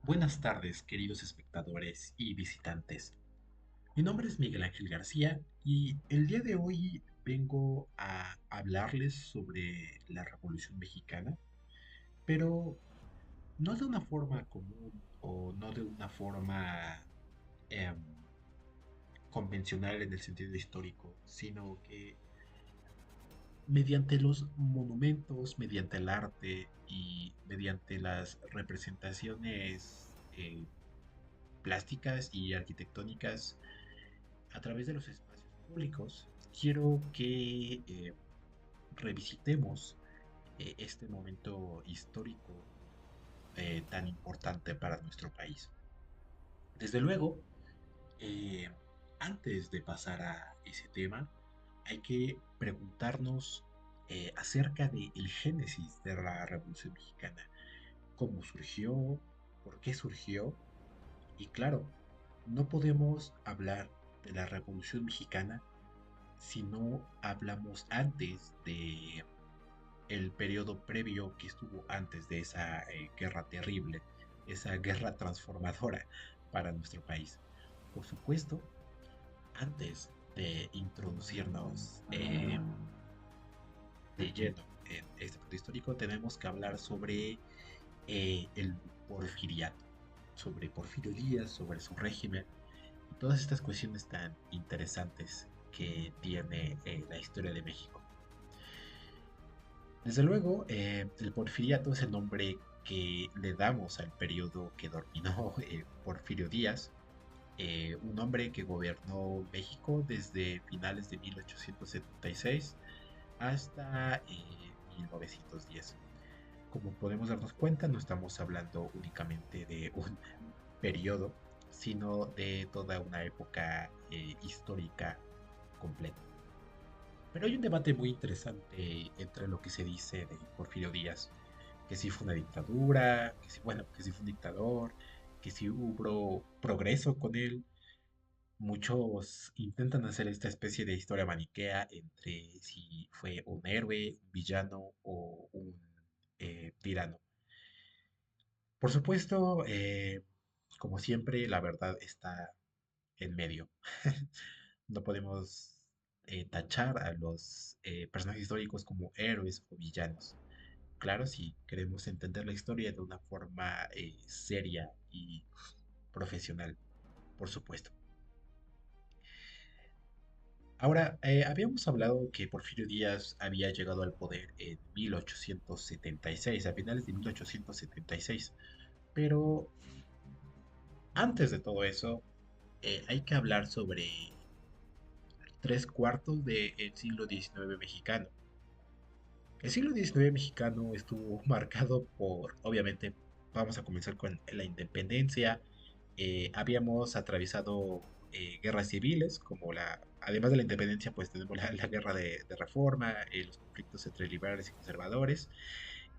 Buenas tardes, queridos espectadores y visitantes. Mi nombre es Miguel Ángel García y el día de hoy vengo a hablarles sobre la Revolución Mexicana, pero no de una forma común o no de una forma em, convencional en el sentido histórico, sino que mediante los monumentos, mediante el arte y mediante las representaciones plásticas y arquitectónicas a través de los espacios públicos, quiero que revisitemos este momento histórico tan importante para nuestro país. Desde luego, eh, antes de pasar a ese tema, hay que preguntarnos acerca del génesis de la Revolución Mexicana, cómo surgió, por qué surgió, y claro, no podemos hablar de la Revolución Mexicana si no hablamos antes de el periodo previo que estuvo antes de esa guerra terrible, esa guerra transformadora para nuestro país. Por supuesto, antes de introducirnos de lleno en este punto histórico, tenemos que hablar sobre el porfiriato, sobre Porfirio Díaz, sobre su régimen y todas estas cuestiones tan interesantes que tiene la historia de México. Desde luego, el porfiriato es el nombre que le damos al periodo que dominó Porfirio Díaz, un hombre que gobernó México desde finales de 1876 hasta 1910. Como podemos darnos cuenta, no estamos hablando únicamente de un periodo, sino de toda una época histórica completa. Pero hay un debate muy interesante entre lo que se dice de Porfirio Díaz, que si fue una dictadura, que si, bueno, que si fue un dictador, que si hubo progreso con él. Muchos intentan hacer esta especie de historia maniquea entre si fue un héroe, un villano o un tirano. Por supuesto, como siempre, la verdad está en medio. No podemos tachar a los personajes históricos como héroes o villanos. Claro, si queremos entender la historia de una forma seria y profesional, por supuesto. Ahora, habíamos hablado que Porfirio Díaz había llegado al poder en 1876, a finales de 1876, pero antes de todo eso, hay que hablar sobre tres cuartos del siglo XIX mexicano. El siglo XIX mexicano estuvo marcado por, obviamente, vamos a comenzar con la independencia. Habíamos atravesado guerras civiles, como además de la independencia, pues tenemos la guerra de reforma, los conflictos entre liberales y conservadores,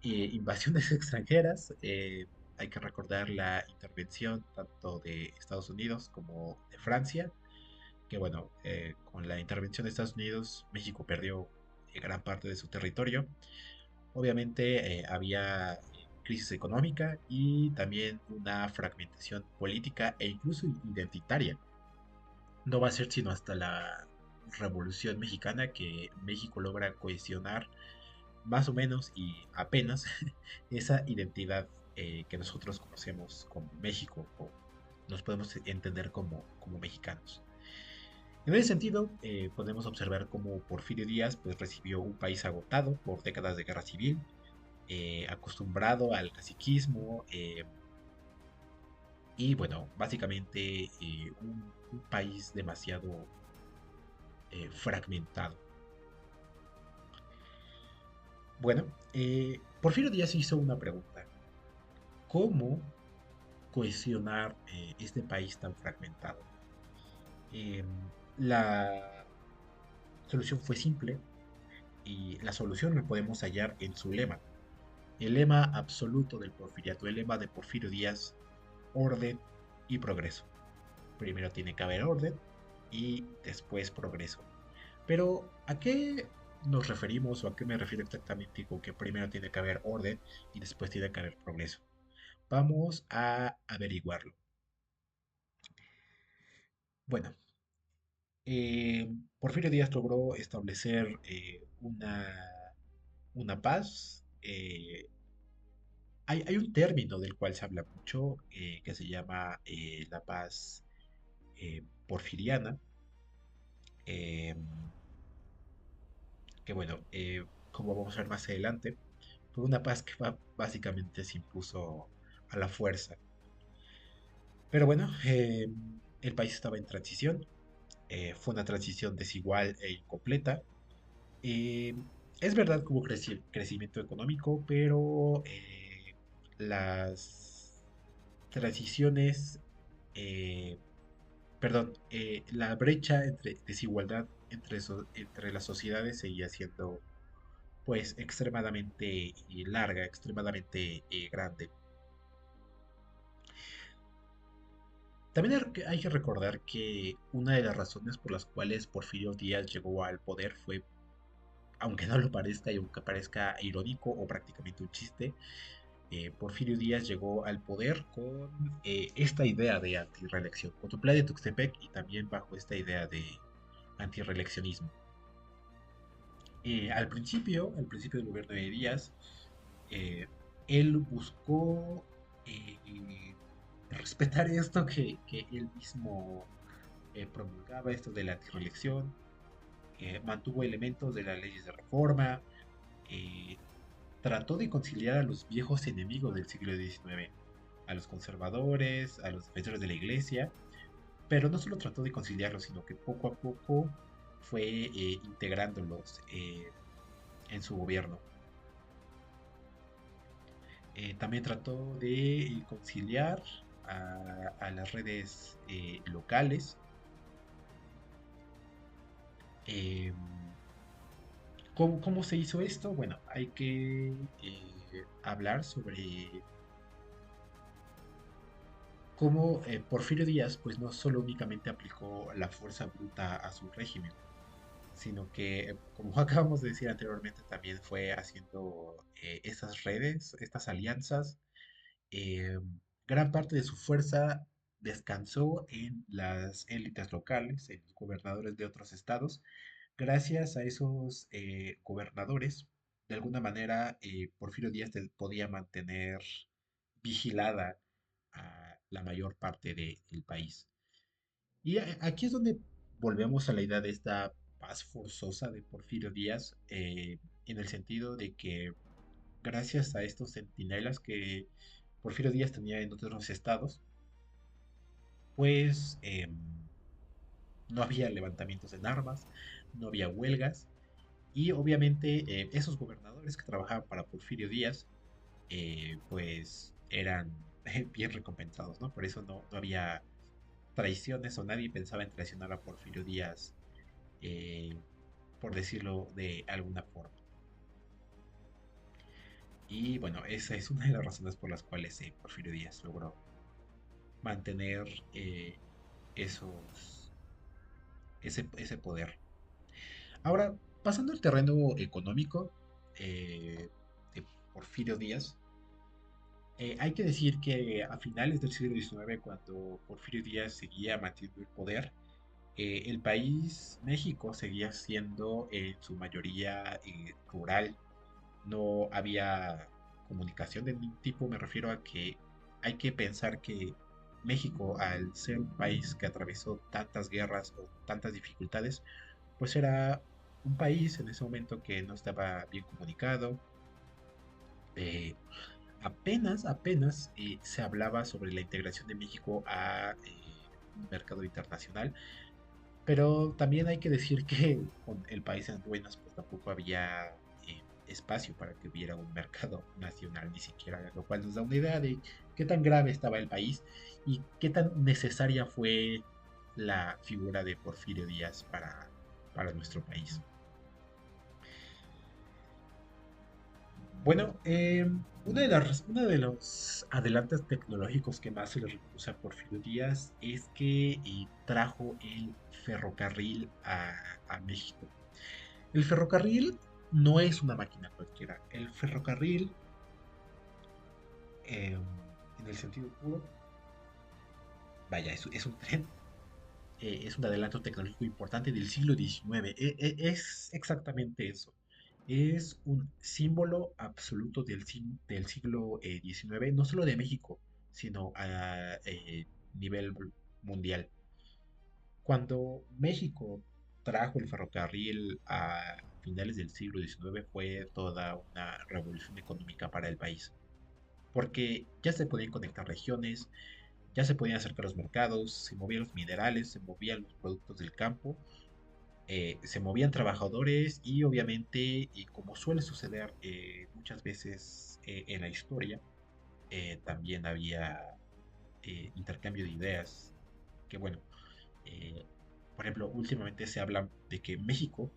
invasiones extranjeras. Hay que recordar la intervención tanto de Estados Unidos como de Francia, que bueno, con la intervención de Estados Unidos, México perdió gran parte de su territorio. Obviamente había crisis económica y también una fragmentación política e incluso identitaria. No va a ser sino hasta la Revolución Mexicana que México logra cohesionar más o menos y apenas esa identidad que nosotros conocemos como México o nos podemos entender como mexicanos. En ese sentido, podemos observar cómo Porfirio Díaz pues, recibió un país agotado por décadas de guerra civil, acostumbrado al caciquismo y bueno, básicamente un país demasiado fragmentado. Bueno, Porfirio Díaz hizo una pregunta. ¿Cómo cohesionar este país tan fragmentado? Eh, la solución fue simple y la solución la podemos hallar en su lema. El lema absoluto del porfiriato, el lema de Porfirio Díaz, orden y progreso. Primero tiene que haber orden y después progreso. Pero, ¿a qué nos referimos o a qué me refiero exactamente con que primero tiene que haber orden y después tiene que haber progreso? Vamos a averiguarlo. Bueno, Porfirio Díaz logró establecer una paz. Hay un término del cual se habla mucho que se llama la paz porfiriana, eh, que bueno, como vamos a ver más adelante, fue una paz que básicamente se impuso a la fuerza. Pero bueno, el país estaba en transición, fue una transición desigual e incompleta. Eh, es verdad que hubo crecimiento económico, pero las transiciones, eh, perdón, la brecha entre desigualdad entre las sociedades seguía siendo pues extremadamente larga, extremadamente grande. También hay que recordar que una de las razones por las cuales Porfirio Díaz llegó al poder fue, aunque no lo parezca y aunque parezca irónico o prácticamente un chiste, Porfirio Díaz llegó al poder con esta idea de antireelección, con su plan de Tuxtepec y también bajo esta idea de antireeleccionismo. Al principio del gobierno de Díaz, eh, él buscó respetar esto que él mismo promulgaba, esto de la antireelección, mantuvo elementos de las leyes de reforma, eh, trató de conciliar a los viejos enemigos del siglo XIX, a los conservadores, a los defensores de la iglesia, pero no solo trató de conciliarlos, sino que poco a poco fue integrándolos en su gobierno. También trató de conciliar a las redes locales. Eh, ¿Cómo se hizo esto? Bueno, hay que hablar sobre cómo Porfirio Díaz pues no solo únicamente aplicó la fuerza bruta a su régimen, sino que, como acabamos de decir anteriormente, también fue haciendo estas redes, estas alianzas. eh, Gran parte de su fuerza descansó en las élites locales, en los gobernadores de otros estados. Gracias a esos gobernadores, de alguna manera, Porfirio Díaz podía mantener vigilada a la mayor parte del país. Y aquí es donde volvemos a la idea de esta paz forzosa de Porfirio Díaz, en el sentido de que gracias a estos centinelas que Porfirio Díaz tenía en otros estados, pues no había levantamientos en armas, no había huelgas, y obviamente esos gobernadores que trabajaban para Porfirio Díaz, pues eran bien recompensados, ¿no? Por eso no había traiciones o nadie pensaba en traicionar a Porfirio Díaz, eh, por decirlo de alguna forma. Y bueno, esa es una de las razones por las cuales Porfirio Díaz logró mantener eh, esos, ese poder. Ahora, pasando al terreno económico de Porfirio Díaz, hay que decir que a finales del siglo XIX, cuando Porfirio Díaz seguía manteniendo el poder, el país, México, seguía siendo en su mayoría rural. No había comunicación de ningún tipo. Me refiero a que hay que pensar que México, al ser un país que atravesó tantas guerras o tantas dificultades, pues era un país en ese momento que no estaba bien comunicado. eh, apenas se hablaba sobre la integración de México a un mercado internacional, pero también hay que decir que con el país en ruinas, pues tampoco había espacio para que hubiera un mercado nacional, ni siquiera, lo cual nos da una idea de qué tan grave estaba el país y qué tan necesaria fue la figura de Porfirio Díaz para nuestro país. Bueno, uno de los adelantos tecnológicos que más se le reconoce a Porfirio Díaz es que trajo el ferrocarril a México. El ferrocarril no es una máquina cualquiera. El ferrocarril, en en el sentido puro, vaya, es un tren, es un adelanto tecnológico importante del siglo XIX. Es exactamente eso. Es un símbolo absoluto del siglo XIX, no solo de México, sino a nivel mundial. Cuando México trajo el ferrocarril a finales del siglo XIX fue toda una revolución económica para el país, porque ya se podían conectar regiones, ya se podían acercar los mercados, se movían los minerales, se movían los productos del campo, se movían trabajadores y obviamente, y como suele suceder muchas veces en la historia, también había intercambio de ideas, que bueno, eh, por ejemplo, últimamente se habla de que México,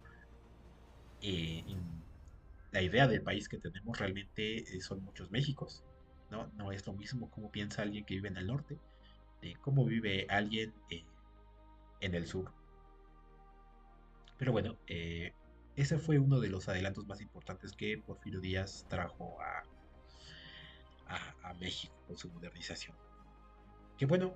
la idea del país que tenemos realmente son muchos Méxicos, ¿no? No es lo mismo como piensa alguien que vive en el norte, de cómo vive alguien en el sur. Pero bueno, ese fue uno de los adelantos más importantes que Porfirio Díaz trajo a México con su modernización. Que bueno,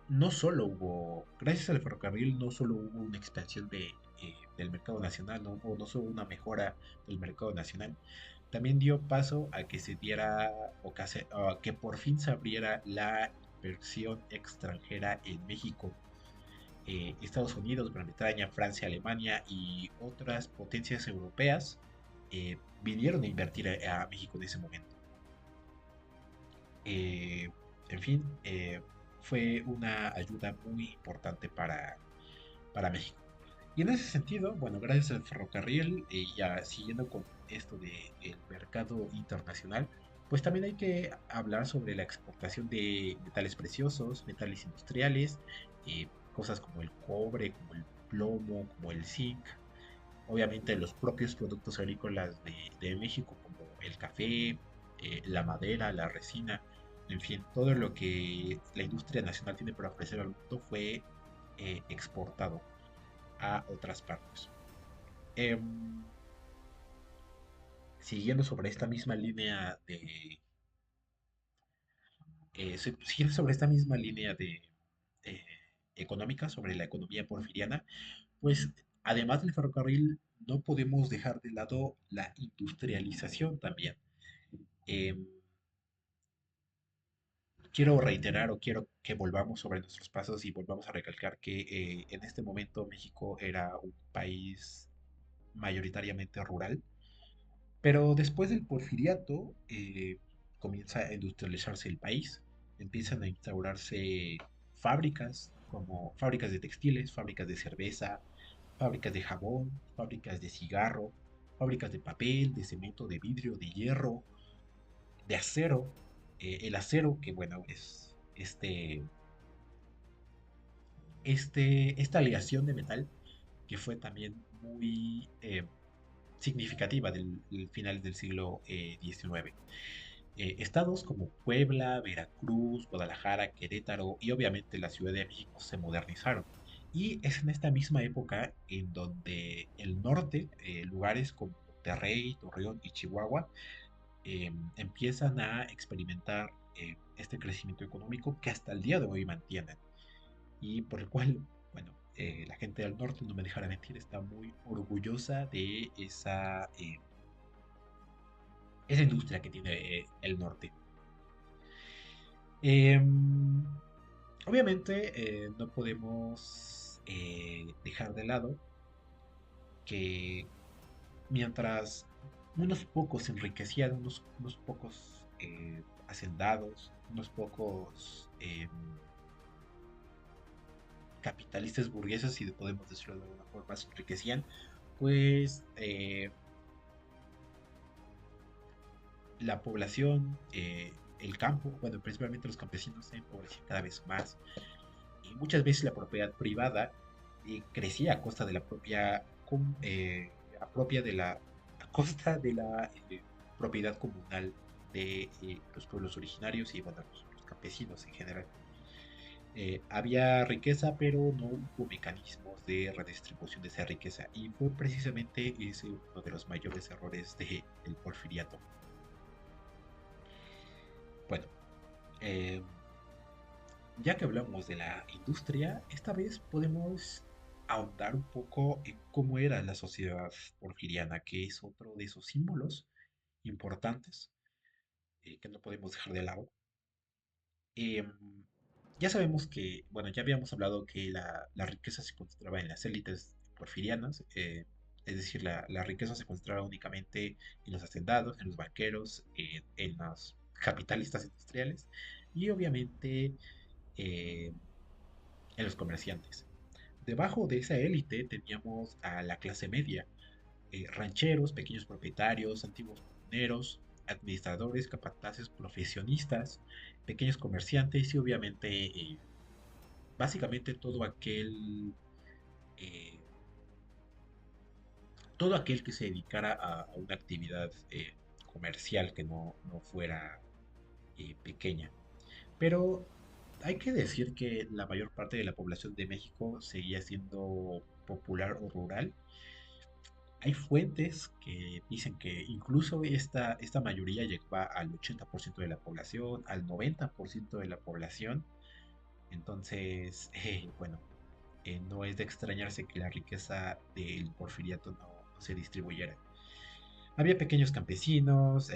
no solo hubo, gracias al ferrocarril, no solo hubo una expansión del mercado nacional, ¿no? O no solo una mejora del mercado nacional, también dio paso a que se diera, a que por fin se abriera la inversión extranjera en México. Estados Unidos, Gran Bretaña, Francia, Alemania y otras potencias europeas vinieron a invertir a México en ese momento. Eh, en fin, fue una ayuda muy importante para México. Y en ese sentido, bueno, gracias al ferrocarril, ya siguiendo con esto del mercado internacional, pues también hay que hablar sobre la exportación de metales preciosos, metales industriales, cosas como el cobre, como el plomo, como el zinc, obviamente los propios productos agrícolas de México, como el café, la madera, la resina, en fin, todo lo que la industria nacional tiene para ofrecer al mundo fue exportado a otras partes. Em, Siguiendo sobre esta misma línea siguiendo sobre esta misma línea de eh, económica, sobre la economía porfiriana, pues además del ferrocarril, no podemos dejar de lado la industrialización también. Em, Quiero reiterar o quiero que volvamos sobre nuestros pasos y volvamos a recalcar que en este momento México era un país mayoritariamente rural, pero después del porfiriato comienza a industrializarse el país, empiezan a instaurarse fábricas como fábricas de textiles, fábricas de cerveza, fábricas de jabón, fábricas de cigarro, fábricas de papel, de cemento, de vidrio, de hierro, de acero. El acero, que bueno, es esta aleación de metal que fue también muy significativa del final del siglo XIX. Estados como Puebla, Veracruz, Guadalajara, Querétaro y obviamente la Ciudad de México se modernizaron. Y es en esta misma época en donde el norte, lugares como Monterrey, Torreón y Chihuahua, empiezan a experimentar este crecimiento económico que hasta el día de hoy mantienen y por el cual, bueno, la gente del norte, no me dejará mentir, está muy orgullosa de esa industria que tiene el norte. Em, Obviamente, no podemos dejar de lado que mientras unos pocos se enriquecían, unos pocos hacendados, unos pocos capitalistas burgueses, si podemos decirlo de alguna forma, se enriquecían, pues la población, el campo, bueno, principalmente los campesinos se empobrecían cada vez más y muchas veces la propiedad privada crecía a costa de la a costa de la propiedad comunal de los pueblos originarios y bueno, los campesinos en general. Había riqueza, pero no hubo mecanismos de redistribución de esa riqueza. Y fue precisamente ese uno de los mayores errores del porfiriato. Eh, ya que hablamos de la industria, esta vez podemos ahondar un poco en cómo era la sociedad porfiriana, que es otro de esos símbolos importantes que no podemos dejar de lado. Em, ya sabemos que, bueno, ya habíamos hablado que la riqueza se concentraba en las élites porfirianas, es decir, la riqueza se concentraba únicamente en los hacendados, en los banqueros, en los capitalistas industriales y obviamente eh, en los comerciantes. Debajo de esa élite teníamos a la clase media, rancheros, pequeños propietarios, antiguos mineros, administradores, capataces, profesionistas, pequeños comerciantes y obviamente básicamente eh, todo aquel que se dedicara a una actividad comercial que no fuera pequeña. Pero hay que decir que la mayor parte de la población de México seguía siendo popular o rural. Hay fuentes que dicen que incluso esta mayoría llegaba al 80% de la población, al 90% de la población. Entonces, bueno, no es de extrañarse que la riqueza del porfiriato no se distribuyera. Había pequeños campesinos,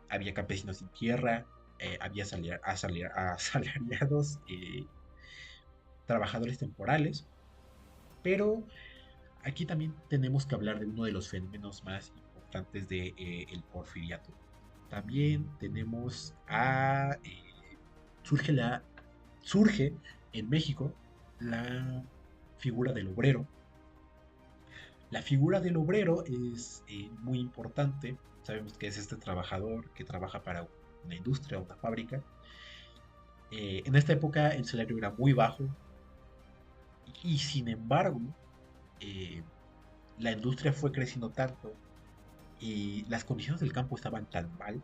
había campesinos sin tierra, había asalariados, trabajadores temporales, pero aquí también tenemos que hablar de uno de los fenómenos más importantes del de, el porfiriato. También tenemos surge, surge en México la figura del obrero. La figura del obrero es muy importante. Sabemos que es este trabajador que trabaja para una industria, una fábrica. En esta época el salario era muy bajo y sin embargo eh, la industria fue creciendo tanto y las condiciones del campo estaban tan mal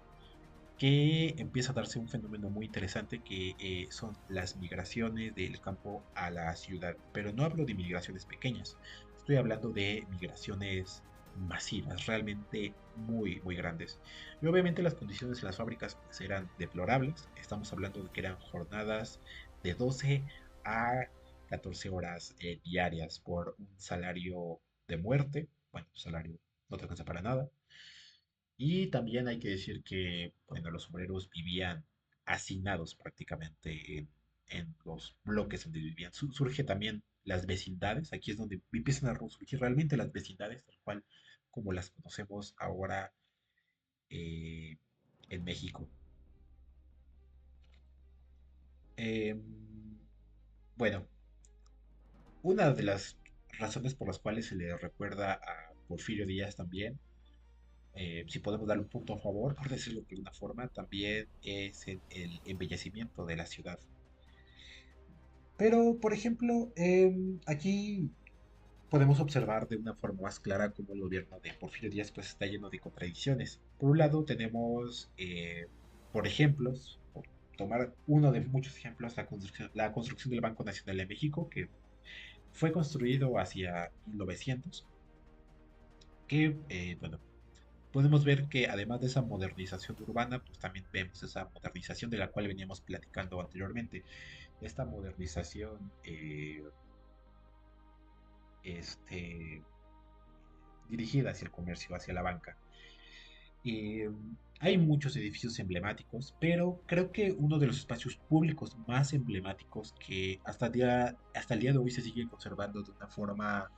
que empieza a darse un fenómeno muy interesante que son las migraciones del campo a la ciudad. Pero no hablo de migraciones pequeñas, estoy hablando de migraciones masivas, realmente muy grandes. Y obviamente las condiciones en las fábricas pues, eran deplorables, estamos hablando de que eran jornadas de 12 a 14 horas diarias por un salario de muerte, bueno, salario no te alcanza para nada. Y también hay que decir que, bueno, los obreros vivían hacinados prácticamente en los bloques donde vivían. Surge también las vecindades, aquí es donde empiezan a surgir realmente las vecindades, tal cual como las conocemos ahora eh, en México. Em, bueno, una de las razones por las cuales se le recuerda a Porfirio Díaz también, si podemos darle un punto a favor, por decirlo de alguna forma, también es el embellecimiento de la ciudad. Pero, por ejemplo, aquí podemos observar de una forma más clara cómo el gobierno de Porfirio Díaz pues, está lleno de contradicciones. Por un lado tenemos, por ejemplos, por tomar uno de muchos ejemplos, la construcción del Banco Nacional de México, que fue construido hacia 1900, que, bueno, podemos ver que además de esa modernización urbana, pues también vemos esa modernización de la cual veníamos platicando anteriormente. Esta modernización este, dirigida hacia el comercio, hacia la banca. Eh, Hay muchos edificios emblemáticos, pero creo que uno de los espacios públicos más emblemáticos que hasta el día de hoy se sigue conservando de una forma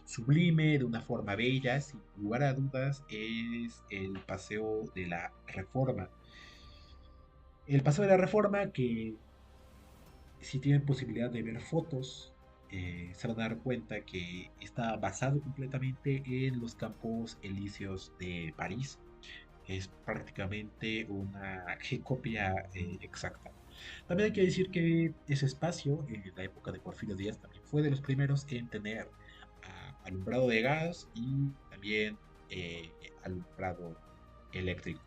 sublime, de una forma bella, sin lugar a dudas, es el Paseo de la Reforma. El Paseo de la Reforma que si tienen posibilidad de ver fotos, se van a dar cuenta que está basado completamente en los Campos Elíseos de París. Es prácticamente una copia exacta. También hay que decir que ese espacio, en la época de Porfirio Díaz, también fue de los primeros en tener alumbrado de gas y también alumbrado eléctrico.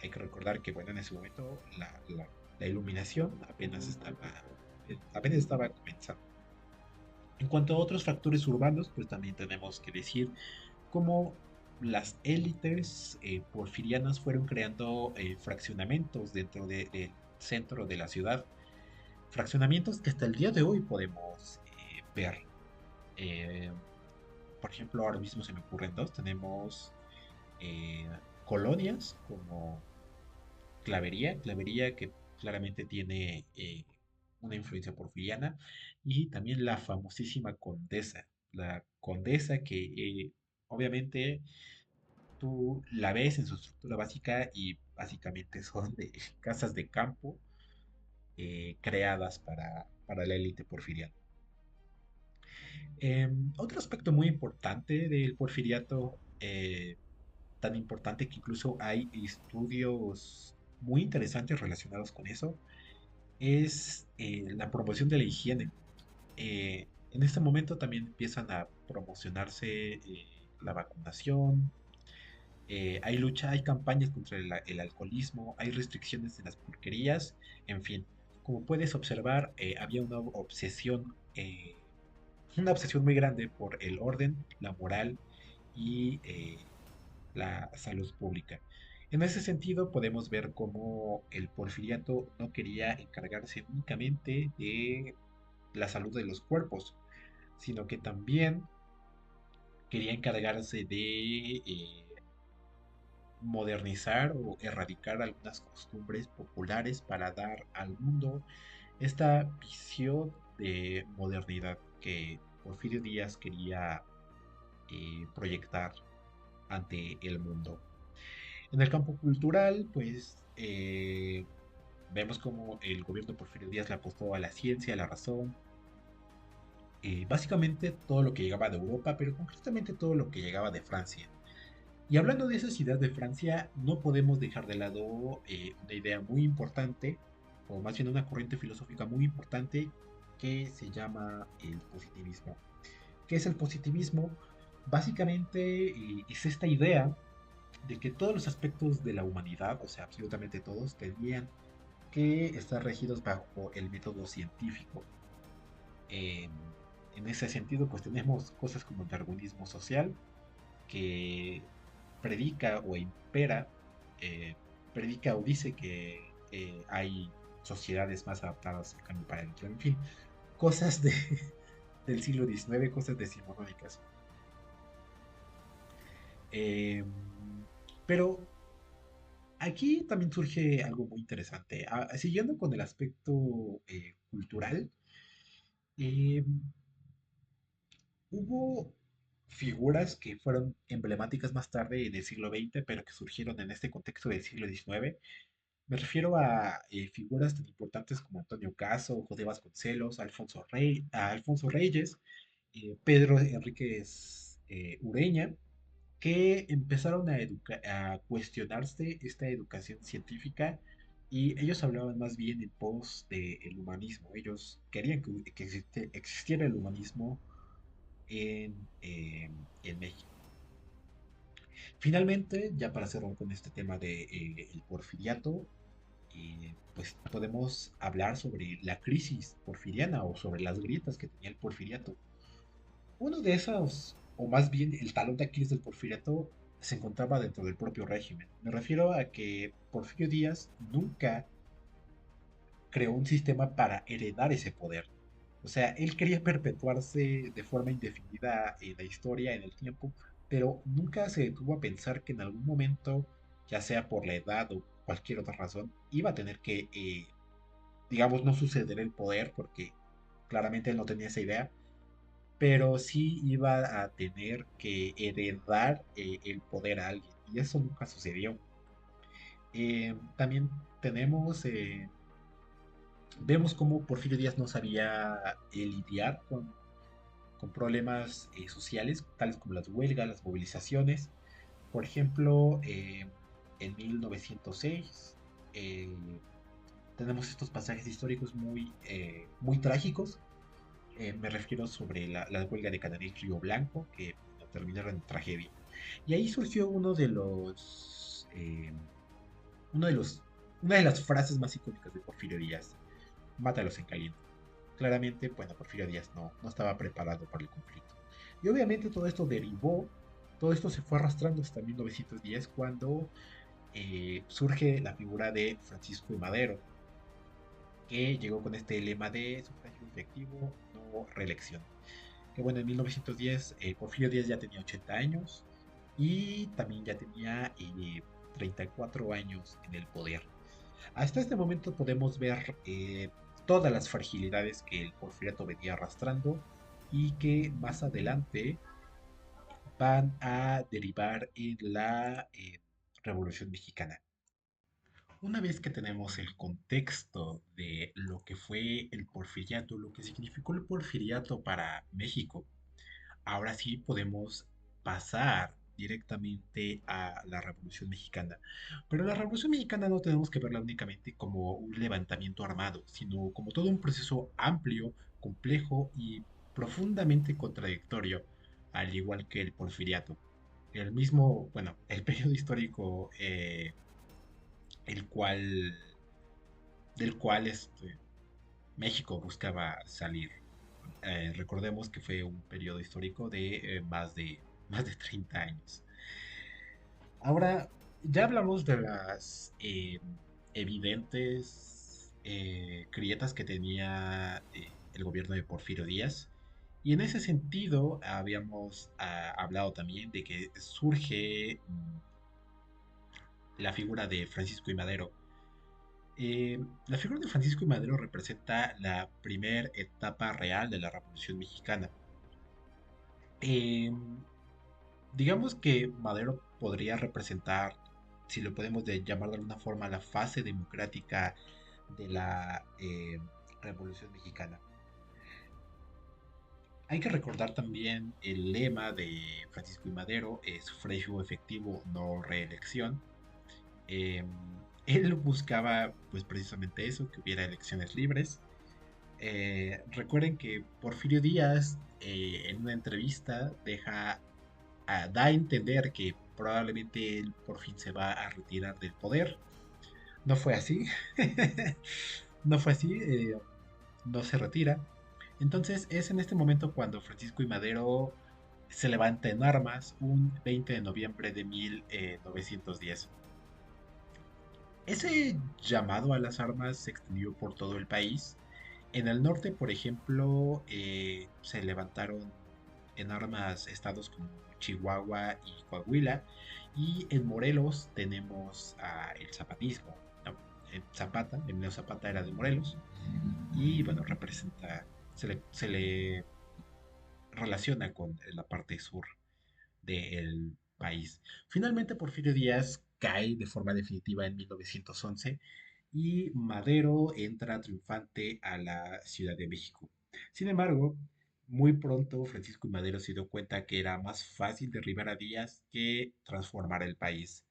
Hay que recordar que, bueno, en ese momento la iluminación apenas estaba comenzando. En cuanto a otros factores urbanos, pues también tenemos que decir cómo. las élites porfirianas fueron creando fraccionamientos del centro de la ciudad, fraccionamientos que hasta el día de hoy podemos ver. Eh, por ejemplo, ahora mismo se me ocurren dos. Tenemos eh, colonias como Clavería que claramente tiene una influencia porfiriana, y también la famosísima Condesa, la Condesa que obviamente tú la ves en su estructura básica y básicamente son de casas de campo creadas para la élite porfiriana. Otro aspecto muy importante del porfiriato, tan importante que incluso hay estudios muy interesantes relacionados con eso, es la promoción de la higiene. En este momento también empiezan a promocionarse la vacunación, hay lucha, hay campañas contra el alcoholismo, hay restricciones en las pulquerías, en fin. Como puedes observar, había una obsesión muy grande por el orden, la moral y la salud pública. En ese sentido, podemos ver cómo el porfiriato no quería encargarse únicamente de la salud de los cuerpos, sino que también quería encargarse de modernizar o erradicar algunas costumbres populares para dar al mundo esta visión de modernidad que Porfirio Díaz quería proyectar ante el mundo. En el campo cultural, pues vemos como el gobierno de Porfirio Díaz le apostó a la ciencia, a la razón, básicamente todo lo que llegaba de Europa, pero concretamente todo lo que llegaba de Francia. Y hablando de esa ciudad de Francia, no podemos dejar de lado una idea muy importante, o más bien una corriente filosófica muy importante, que se llama el positivismo. ¿Qué es el positivismo? Básicamente es esta idea de que todos los aspectos de la humanidad, o sea, absolutamente todos, tenían que estar regidos bajo el método científico. Eh, en ese sentido, pues tenemos cosas como el darwinismo social, que predica o impera, eh, predica o dice que hay sociedades más adaptadas al cambio para el en fin, cosas del siglo XIX, cosas decimonónicas. Eh, pero aquí también surge algo muy interesante. Siguiendo con el aspecto cultural, eh, hubo figuras que fueron emblemáticas más tarde en el siglo XX, pero que surgieron en este contexto del siglo XIX. Me refiero a figuras tan importantes como Antonio Caso, José Vasconcelos, Alfonso Reyes, Pedro Enríquez Ureña, que empezaron a cuestionarse esta educación científica, y ellos hablaban más bien en pos del humanismo. Ellos querían que existiera el humanismo en México. Finalmente, ya para cerrar con este tema de, el porfiriato, pues podemos hablar sobre la crisis porfiriana o sobre las grietas que tenía el porfiriato. Uno de esos, o más bien el talón de Aquiles del porfiriato, se encontraba dentro del propio régimen. Me refiero a que Porfirio Díaz nunca creó un sistema para heredar ese poder. O sea, él quería perpetuarse de forma indefinida en la historia, en el tiempo, pero nunca se detuvo a pensar que en algún momento, ya sea por la edad o cualquier otra razón, iba a tener que, digamos, no suceder el poder, porque claramente él no tenía esa idea, pero sí iba a tener que heredar el poder a alguien, y eso nunca sucedió. También tenemos, vemos cómo Porfirio Díaz no sabía lidiar con problemas sociales, tales como las huelgas, las movilizaciones. Por ejemplo, en 1906 eh, tenemos estos pasajes históricos muy trágicos. Me refiero sobre la huelga de Cananea y Río Blanco, que terminaron en tragedia. Y ahí surgió uno de los, una de las frases más icónicas de Porfirio Díaz: mátalos en caliente. Claramente, bueno, Porfirio Díaz no estaba preparado para el conflicto. Y obviamente todo esto derivó Todo esto se fue arrastrando hasta 1910 cuando surge la figura de Francisco I. Madero, que llegó con este lema de sufragio efectivo, no reelección. Que bueno, en 1910 Porfirio Díaz ya tenía 80 años y también ya tenía 34 años en el poder. Hasta este momento podemos ver todas las fragilidades que el porfiriato venía arrastrando y que más adelante van a derivar en la Revolución Mexicana. Una vez que tenemos el contexto de lo que fue el porfiriato, lo que significó el porfiriato para México, ahora sí podemos pasar directamente a la Revolución Mexicana. Pero la Revolución Mexicana no tenemos que verla únicamente como un levantamiento armado, sino como todo un proceso amplio, complejo y profundamente contradictorio, al igual que el porfiriato. El mismo, bueno, el periodo histórico el cual, del cual México buscaba salir. Recordemos que fue un periodo histórico de más de 30 años. Ahora, ya hablamos de las evidentes grietas que tenía el gobierno de Porfirio Díaz. Y en ese sentido, habíamos hablado también de que surge la figura de Francisco I. Madero. La figura de Francisco I. Madero representa la primera etapa real de la Revolución Mexicana. Eh, digamos que Madero podría representar, si lo podemos llamar de alguna forma, la fase democrática de la Revolución Mexicana. Hay que recordar también el lema de Francisco I. Madero, sufragio efectivo, no reelección. Eh, Él buscaba pues precisamente eso, que hubiera elecciones libres. Recuerden que Porfirio Díaz en una entrevista da a entender que probablemente él por fin se va a retirar del poder. No fue así. No fue así. No se retira. Entonces es en este momento cuando Francisco I. Madero se levanta en armas un 20 de noviembre de 1910. Ese llamado a las armas se extendió por todo el país. En el norte, por ejemplo, se levantaron en armas estados como Chihuahua y Coahuila. Y en Morelos tenemos el zapatismo, ¿no? Zapata, Emilio Zapata era de Morelos. Y bueno, se le relaciona con la parte sur del país. Finalmente, Porfirio Díaz cae de forma definitiva en 1911 y Madero entra triunfante a la Ciudad de México. Sin embargo, muy pronto Francisco y Madero se dio cuenta que era más fácil derribar a Díaz que transformar el país.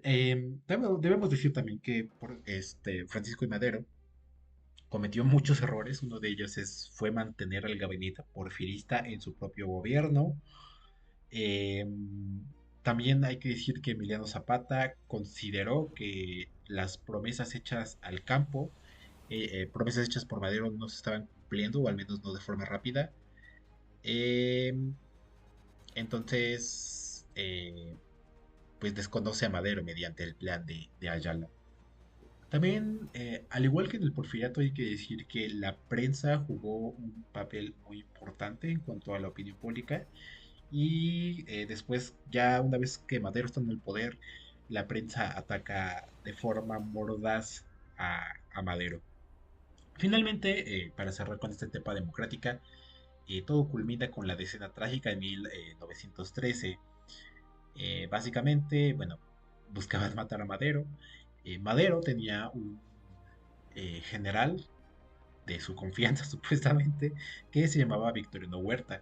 Debemos decir también que Francisco y Madero cometió muchos errores. Uno de ellos fue mantener al gabinete porfirista en su propio gobierno. Eh, También hay que decir que Emiliano Zapata consideró que las promesas hechas al campo, promesas hechas por Madero, no se estaban cumpliendo, o al menos no de forma rápida. Eh, entonces, pues desconoce a Madero mediante el plan de Ayala. También, al igual que en el Porfiriato, hay que decir que la prensa jugó un papel muy importante en cuanto a la opinión pública. Y después, ya una vez que Madero está en el poder, la prensa ataca de forma mordaz a Madero. Finalmente, para cerrar con esta etapa democrática, todo culmina con la decena trágica de 1913. Básicamente, bueno, buscaban matar a Madero. Madero tenía un general de su confianza, supuestamente, que se llamaba Victoriano Huerta.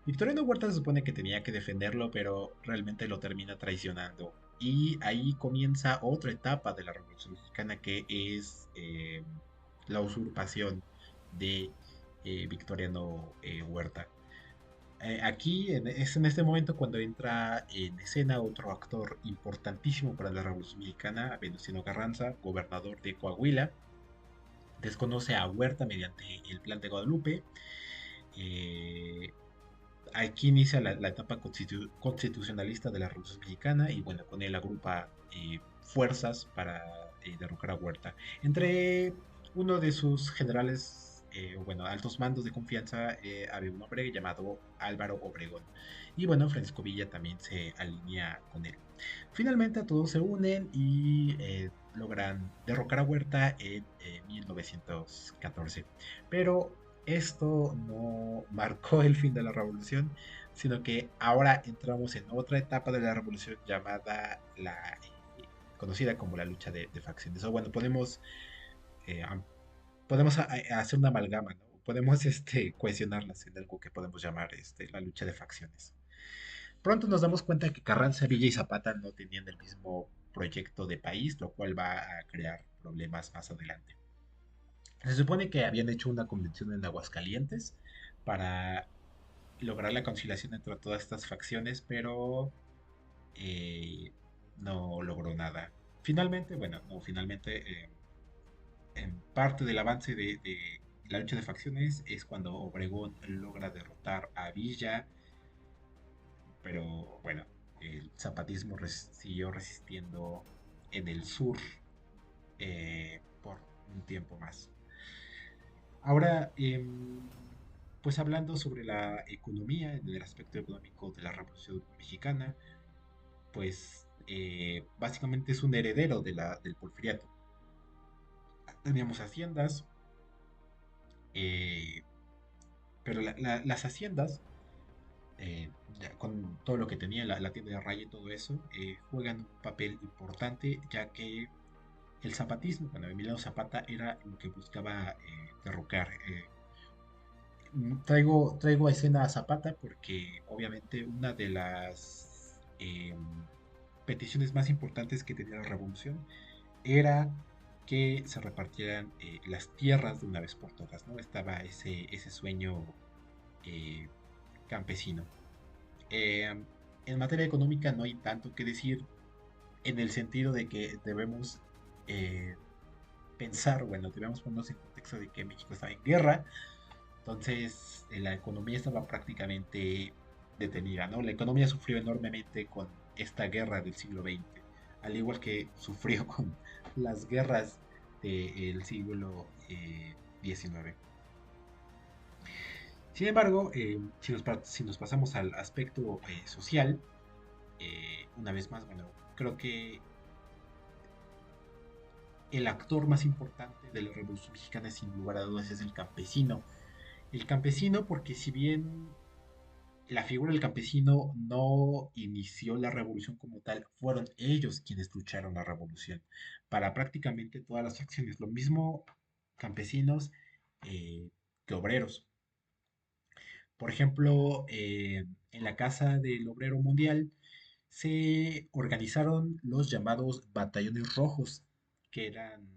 Victoriano Huerta se supone que tenía que defenderlo, pero realmente lo termina traicionando. Y ahí comienza otra etapa de la Revolución Mexicana, que es la usurpación de Victoriano Huerta. Es en este momento cuando entra en escena otro actor importantísimo para la Revolución Mexicana, Venustiano Carranza, gobernador de Coahuila. Desconoce a Huerta mediante el Plan de Guadalupe. eh, aquí inicia la etapa constitucionalista de la Revolución Mexicana y bueno, con él agrupa fuerzas para derrocar a Huerta. Entre uno de sus generales, o bueno, altos mandos de confianza, había un hombre llamado Álvaro Obregón. Y bueno, Francisco Villa también se alinea con él. Finalmente todos se unen y logran derrocar a Huerta en 1914. Pero esto no marcó el fin de la revolución, sino que ahora entramos en otra etapa de la revolución llamada conocida como la lucha de facciones. O bueno, eh, am- podemos hacer una amalgama, ¿no? Podemos cohesionarlas en algo que podemos llamar la lucha de facciones. Pronto nos damos cuenta que Carranza, Villa y Zapata no tenían el mismo proyecto de país, lo cual va a crear problemas más adelante. Se supone que habían hecho una convención en Aguascalientes para lograr la conciliación entre todas estas facciones, pero eh, no logró nada. Finalmente, bueno, no, finalmente, en parte del avance de la lucha de facciones es cuando Obregón logra derrotar a Villa, pero bueno, el zapatismo siguió resistiendo en el sur por un tiempo más. Ahora, pues hablando sobre la economía, en el aspecto económico de la Revolución Mexicana, pues básicamente es un heredero del porfiriato. Teníamos haciendas, eh, pero las haciendas, ya con todo lo que tenía la tienda de raya y todo eso, juegan un papel importante, ya que el zapatismo, bueno, Emiliano Zapata era lo que buscaba derrocar. Traigo a escena a Zapata porque obviamente una de las peticiones más importantes que tenía la revolución era que se repartieran las tierras de una vez por todas, ¿no? Estaba ese sueño eh, campesino. Eh, en materia económica no hay tanto que decir en el sentido de que debemos eh, pensar, bueno, debemos ponernos en contexto de que México estaba en guerra, entonces la economía estaba prácticamente detenida, ¿no? La economía sufrió enormemente con esta guerra del siglo XX, al igual que sufrió con las guerras del siglo XIX. Sin embargo, si nos pasamos al aspecto social, una vez más, bueno, creo que el actor más importante de la Revolución Mexicana, sin lugar a dudas, es el campesino. El campesino, porque si bien la figura del campesino no inició la revolución como tal, fueron ellos quienes lucharon la revolución para prácticamente todas las facciones. Lo mismo campesinos eh, que obreros. Por ejemplo, en la Casa del Obrero Mundial se organizaron los llamados batallones rojos, que eran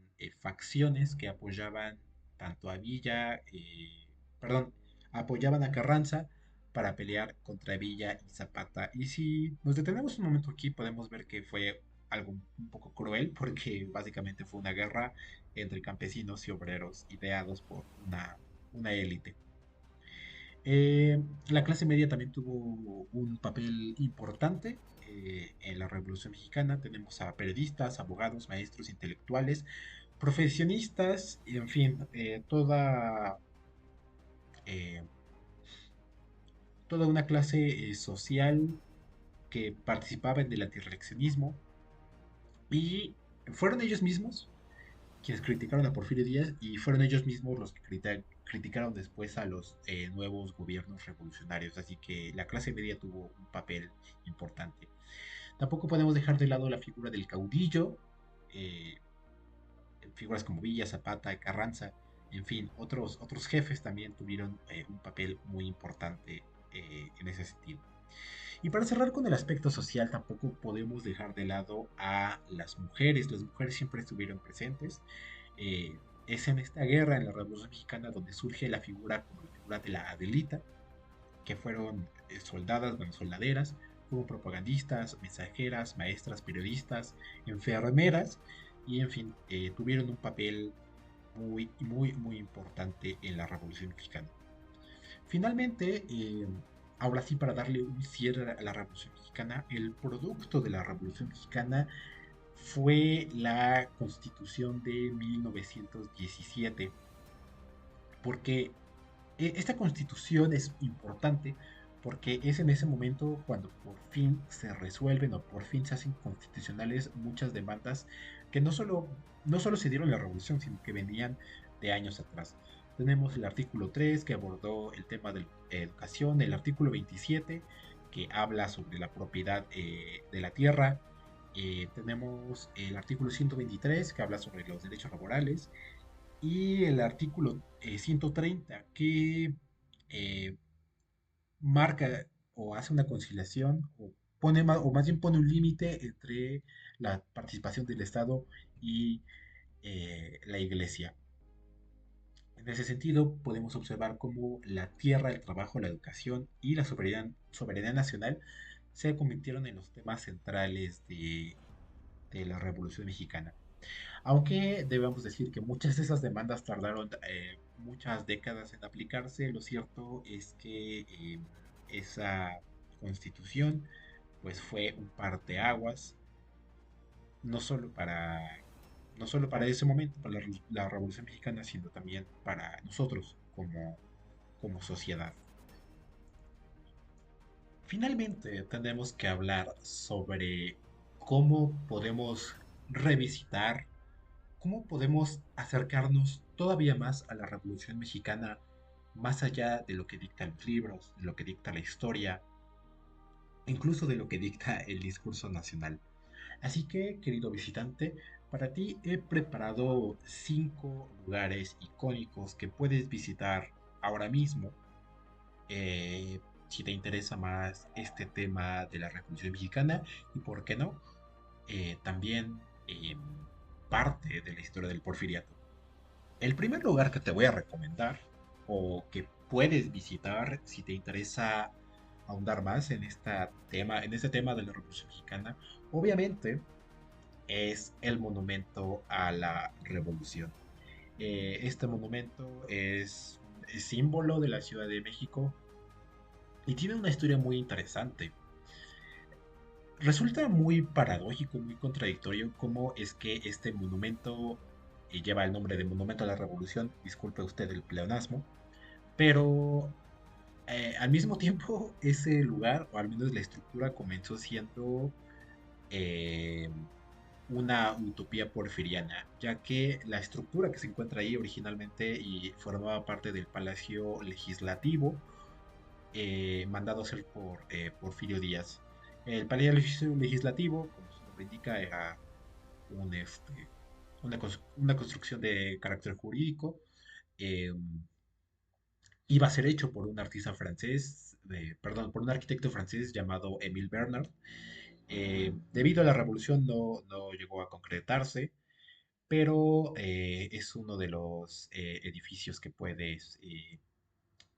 facciones que apoyaban tanto a Villa, perdón, apoyaban a Carranza para pelear contra Villa y Zapata. Y si nos detenemos un momento aquí, podemos ver que fue algo un poco cruel, porque básicamente fue una guerra entre campesinos y obreros ideados por una élite. La clase media también tuvo un papel importante en la Revolución Mexicana. Tenemos a periodistas, abogados, maestros, intelectuales, profesionistas, y en fin, eh, toda una clase social que participaba en el antirreeleccionismo y fueron ellos mismos quienes criticaron a Porfirio Díaz y fueron ellos mismos los que criticaron después a los nuevos gobiernos revolucionarios. Así que la clase media tuvo un papel importante. Tampoco podemos dejar de lado la figura del caudillo, eh, figuras como Villa, Zapata, Carranza, en fin, otros jefes también tuvieron un papel muy importante en ese sentido. Y para cerrar con el aspecto social, tampoco podemos dejar de lado a las mujeres. Las mujeres siempre estuvieron presentes. Eh, es en esta guerra, en la Revolución Mexicana, donde surge la figura como la figura de la Adelita, que fueron soldadas, bueno, soldaderas, como propagandistas, mensajeras, maestras, periodistas, enfermeras, y en fin, tuvieron un papel muy importante en la Revolución Mexicana. Finalmente, ahora sí, para darle un cierre a la Revolución Mexicana, el producto de la Revolución Mexicana fue la Constitución de 1917, porque esta constitución es importante porque es en ese momento cuando por fin se resuelven o por fin se hacen constitucionales muchas demandas que no solo se dieron en la revolución, sino que venían de años atrás. Tenemos el artículo 3 que abordó el tema de la educación, el artículo 27 que habla sobre la propiedad de la tierra, tenemos el artículo 123 que habla sobre los derechos laborales, y el artículo 130 que eh, marca o hace una conciliación o más bien pone un límite entre la participación del Estado y la Iglesia. En ese sentido, podemos observar cómo la tierra, el trabajo, la educación y la soberanía nacional se convirtieron en los temas centrales de la Revolución Mexicana. Aunque debemos decir que muchas de esas demandas tardaron muchas décadas en aplicarse, lo cierto es que esa constitución pues fue un parteaguas, no solo para, no solo para ese momento, para la Revolución Mexicana, sino también para nosotros como sociedad. Finalmente, tenemos que hablar sobre cómo podemos revisitar. ¿Cómo podemos acercarnos todavía más a la Revolución Mexicana, más allá de lo que dictan los libros, de lo que dicta la historia, incluso de lo que dicta el discurso nacional? Así que, querido visitante, para ti he preparado 5 lugares icónicos que puedes visitar ahora mismo. Si te interesa más este tema de la Revolución Mexicana y, por qué no, también parte de la historia del porfiriato. El primer lugar que te voy a recomendar o que puedes visitar si te interesa ahondar más en este tema de la Revolución Mexicana, obviamente es el monumento a la Revolución. Este monumento es símbolo de la Ciudad de México y tiene una historia muy interesante. Resulta muy paradójico, muy contradictorio cómo es que este monumento lleva el nombre de Monumento a la Revolución, disculpe usted el pleonasmo, pero al mismo tiempo ese lugar, o al menos la estructura, comenzó siendo eh, una utopía porfiriana, ya que la estructura que se encuentra ahí originalmente y formaba parte del Palacio Legislativo, mandado a hacer por Porfirio Díaz. El Palacio Legislativo, como su nombre indica, era un, este, una construcción de carácter jurídico. eh, Iba a ser hecho por un artista francés, perdón, por un arquitecto francés llamado Émile Bernard. Debido a la revolución no llegó a concretarse, pero es uno de los edificios que puedes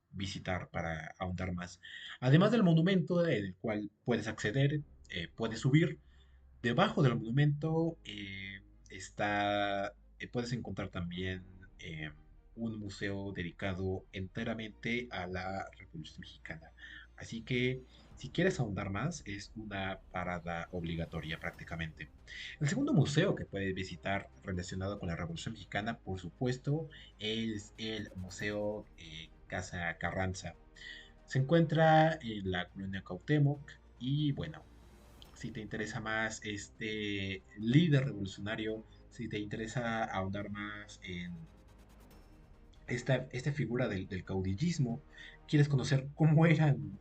visitar para ahondar más. Además del monumento, en el cual puedes acceder, puedes subir. Debajo del monumento puedes encontrar también eh, un museo dedicado enteramente a la Revolución Mexicana. Así que si quieres ahondar más, es una parada obligatoria prácticamente. El segundo museo que puedes visitar relacionado con la Revolución Mexicana, por supuesto, es el Museo Casa Carranza. Se encuentra en la colonia Cuauhtémoc y bueno, si te interesa más este líder revolucionario, si te interesa ahondar más en esta figura del caudillismo, quieres conocer cómo eran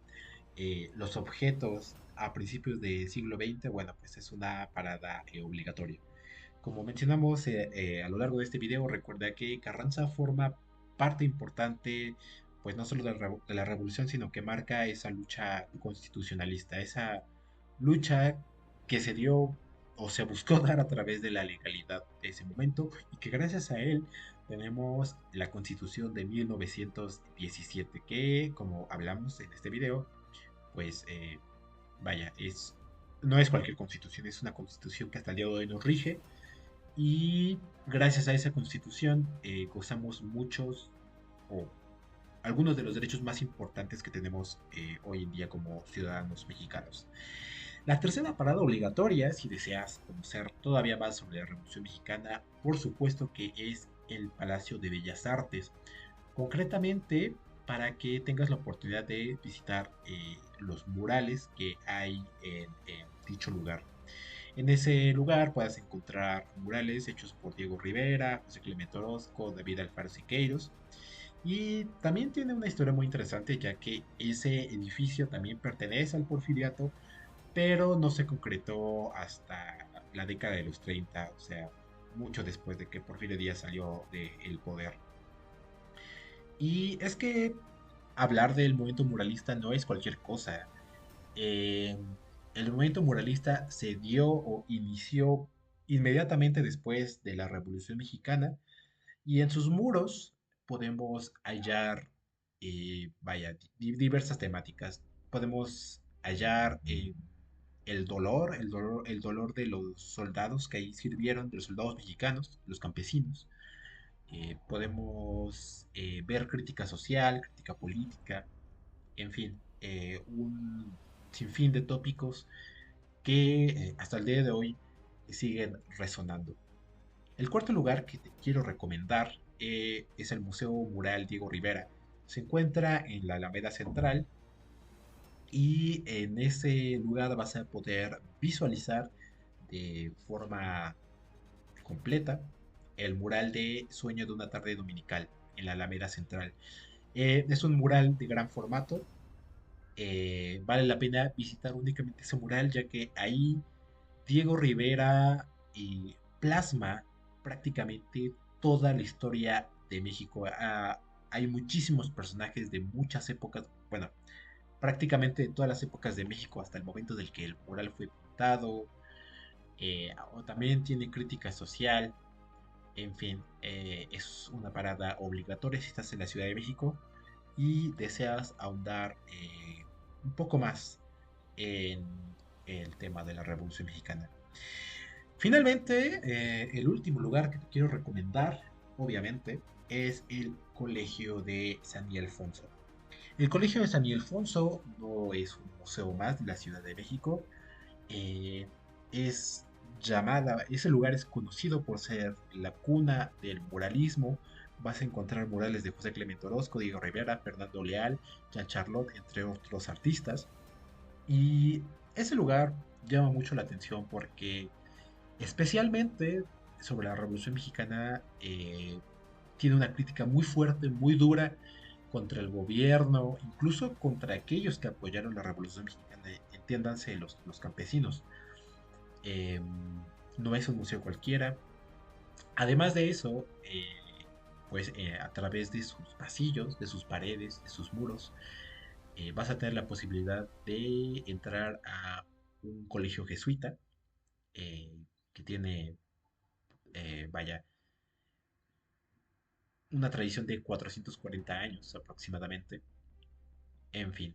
los objetos a principios del siglo XX, bueno, pues es una parada obligatoria. Como mencionamos a lo largo de este video, recuerda que Carranza forma parte importante, pues no solo de la revolución, sino que marca esa lucha constitucionalista, esa lucha que se dio o se buscó dar a través de la legalidad de ese momento y que gracias a él tenemos la constitución de 1917 que, como hablamos en este video, pues vaya, no es cualquier constitución, es una constitución que hasta el día de hoy nos rige y gracias a esa constitución gozamos muchos, o algunos de los derechos más importantes que tenemos hoy en día como ciudadanos mexicanos. La tercera parada obligatoria, si deseas conocer todavía más sobre la Revolución Mexicana, por supuesto que es el Palacio de Bellas Artes. Concretamente, para que tengas la oportunidad de visitar los murales que hay en dicho lugar. En ese lugar puedes encontrar murales hechos por Diego Rivera, José Clemente Orozco, David Alfaro Siqueiros. Y también tiene una historia muy interesante, ya que ese edificio también pertenece al Porfiriato, pero no se concretó hasta la década de los 30, o sea, mucho después de que Porfirio Díaz salió del poder. Y es que hablar del movimiento muralista no es cualquier cosa. Eh, el movimiento muralista se dio o inició inmediatamente después de la Revolución Mexicana y en sus muros podemos hallar, vaya, diversas temáticas. Podemos hallar el dolor de los soldados que ahí sirvieron, de los soldados mexicanos, los campesinos. Podemos ver crítica social, crítica política, en fin, un sinfín de tópicos que hasta el día de hoy siguen resonando. El cuarto lugar que te quiero recomendar es el Museo Mural Diego Rivera. Se encuentra en la Alameda Central y en ese lugar vas a poder visualizar de forma completa el mural de Sueño de una tarde dominical en la Alameda Central. Es un mural de gran formato. Vale la pena visitar únicamente ese mural, ya que ahí Diego Rivera plasma prácticamente toda la historia de México. Hay muchísimos personajes de muchas épocas, bueno, prácticamente de todas las épocas de México hasta el momento del que el mural fue pintado. O también tiene crítica social. En fin, es una parada obligatoria si estás en la Ciudad de México y deseas ahondar un poco más en el tema de la Revolución Mexicana. Finalmente, el último lugar que te quiero recomendar, obviamente, es el Colegio de San Ildefonso. El Colegio de San Ildefonso no es un museo más de la Ciudad de México, eh, es ese lugar es conocido por ser la cuna del muralismo. Vas a encontrar murales de José Clemente Orozco, Diego Rivera, Fernando Leal, Jean Charlotte, entre otros artistas. Y ese lugar llama mucho la atención porque especialmente sobre la Revolución Mexicana tiene una crítica muy fuerte, muy dura contra el gobierno, incluso contra aquellos que apoyaron la Revolución Mexicana, entiéndanse los campesinos. Eh, no es un museo cualquiera. Además de eso, pues a través de sus pasillos, de sus paredes, de sus muros, vas a tener la posibilidad de entrar a un colegio jesuita eh, que tiene, vaya, una tradición de 440 años aproximadamente. En fin,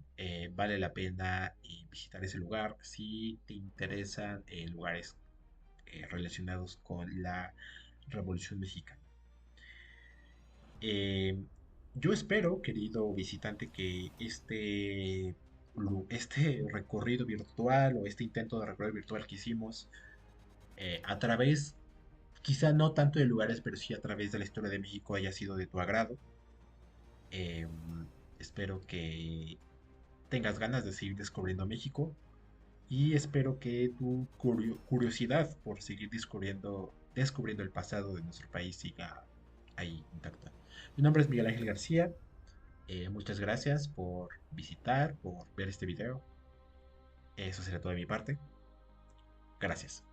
vale la pena visitar ese lugar si te interesan lugares relacionados con la Revolución Mexicana. Eh, yo espero, querido visitante, que este recorrido virtual o este intento de recorrido virtual que hicimos a través, quizá no tanto de lugares, pero sí a través de la historia de México haya sido de tu agrado. Eh, espero que tengas ganas de seguir descubriendo México y espero que tu curiosidad por seguir descubriendo el pasado de nuestro país siga ahí intacta. Mi nombre es Miguel Ángel García. Muchas gracias por visitar, por ver este video. Eso será todo de mi parte. Gracias.